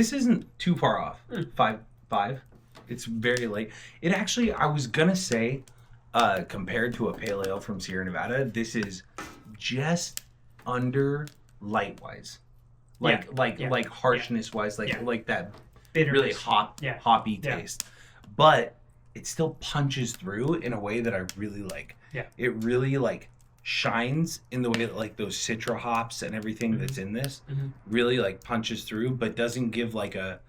This isn't too far off. 5.5. It's very light. It actually, I was gonna say, compared to a pale ale from Sierra Nevada, this is just under light wise. Like harshness wise, like that bitterness. Really hoppy taste. But it still punches through in a way that I really like. Yeah. It really like shines in the way that like those citra hops and everything that's in this really like punches through, but doesn't give like a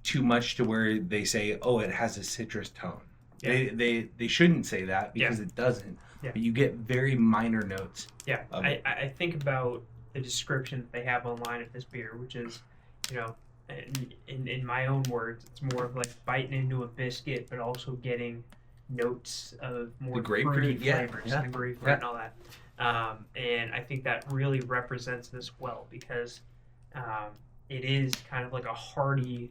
too much to where they say, oh, it has a citrus tone. Yeah. They shouldn't say that because it doesn't. Yeah. But you get very minor notes. Yeah. I think about the description that they have online of this beer, which is, you know, in my own words, it's more of like biting into a biscuit, but also getting notes of more fruity flavors and the grapefruit and all that. And I think that really represents this well because it is kind of like a hearty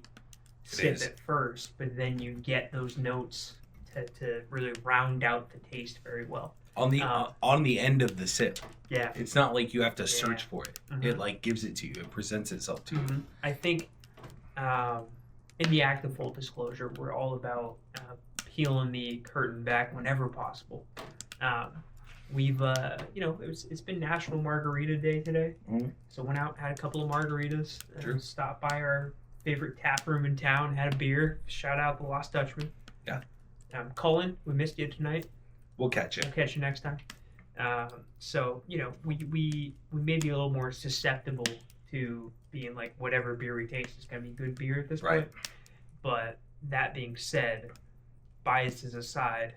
sip at first, but then you get those notes to really round out the taste very well. On the end of the sip. Yeah. It's not like you have to search for it. It like gives it to you. It presents itself to you. I think in the act of full disclosure, we're all about peeling the curtain back whenever possible. We've, it's been National Margarita Day today. So went out, had a couple of margaritas, stopped by our favorite tap room in town, had a beer. Shout out the Lost Dutchman. Yeah. Colin, we missed you tonight. We'll catch you. We'll catch you next time. So, you know, we may be a little more susceptible to being like whatever beer we taste is going to be good beer at this point. But that being said, biases aside,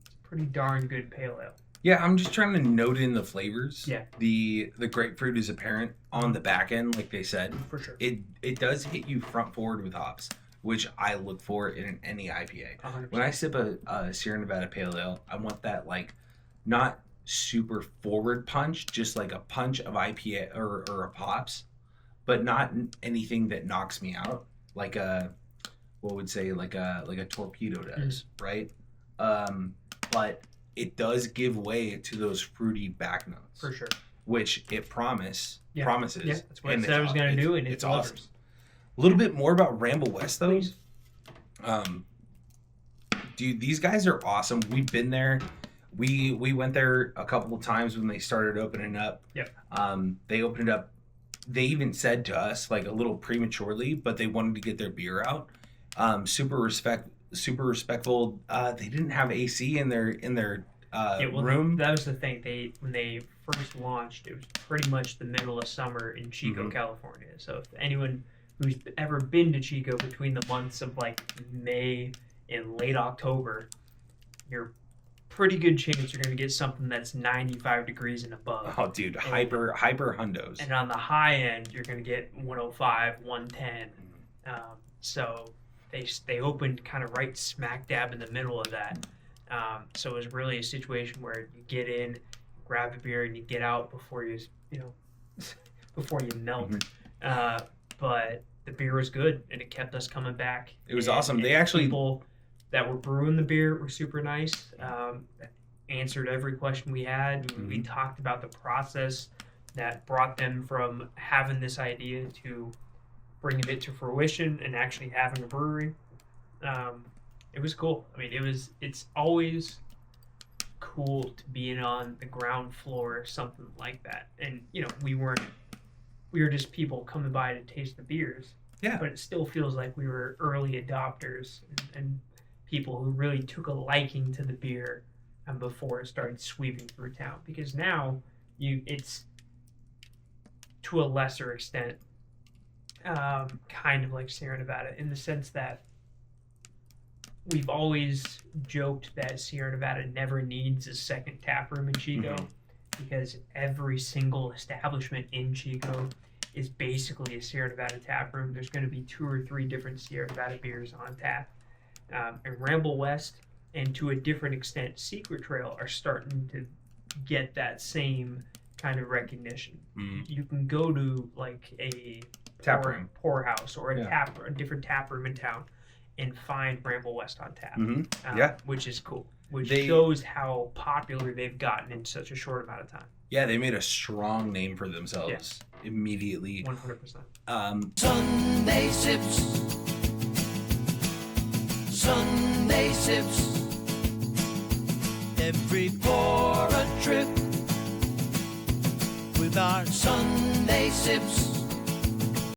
it's a pretty darn good pale ale. Yeah, I'm just trying to note in the flavors. Yeah. The grapefruit is apparent on the back end, like they said. For sure. It does hit you front forward with hops, which I look for in any IPA. 100%. When I sip a Sierra Nevada Pale Ale, I want that like not super forward punch, just like a punch of IPA or a hops, but not anything that knocks me out, like a torpedo does, right? But it does give way to those fruity back notes, for sure, which it promises. Yeah, that's what it said I was going to do, and it's awesome. A little bit more about Ramble West, though. Dude, these guys are awesome. We've been there. We went there a couple of times when they started opening up. Yep. They opened up. They even said to us like a little prematurely, but they wanted to get their beer out. Super respectful. They didn't have AC in their room. That was the thing. When they first launched, it was pretty much the middle of summer in Chico, California. So if anyone who's ever been to Chico between the months of like May and late October, you're pretty good chance you're going to get something that's 95 degrees and above. Oh, dude, hyper hundos. And on the high end, you're going to get 105, 110. So they opened kind of right smack dab in the middle of that. So it was really a situation where you get in, grab a beer, and you get out before you melt. But the beer was good, and it kept us coming back. It was awesome. They actually people that were brewing the beer were super nice. Answered every question we had. We talked about the process that brought them from having this idea to bringing it to fruition and actually having a brewery. It was cool. I mean, it's always cool to be on the ground floor or something like that. And, you know, we were just people coming by to taste the beers. Yeah. But it still feels like we were early adopters and people who really took a liking to the beer before it started sweeping through town. Because now it's to a lesser extent kind of like Sierra Nevada in the sense that we've always joked that Sierra Nevada never needs a second tap room in Chico because every single establishment in Chico is basically a Sierra Nevada tap room. There's going to be 2 or 3 different Sierra Nevada beers on tap. And Ramble West, and to a different extent, Secret Trail are starting to get that same kind of recognition. You can go to like a poorhouse or a different tap room in town and find Ramble West on tap, which is cool. Which shows how popular they've gotten in such a short amount of time. Yeah, they made a strong name for themselves immediately. 100%. Sunday sips. Sunday sips. Every for a trip with our Sunday sips.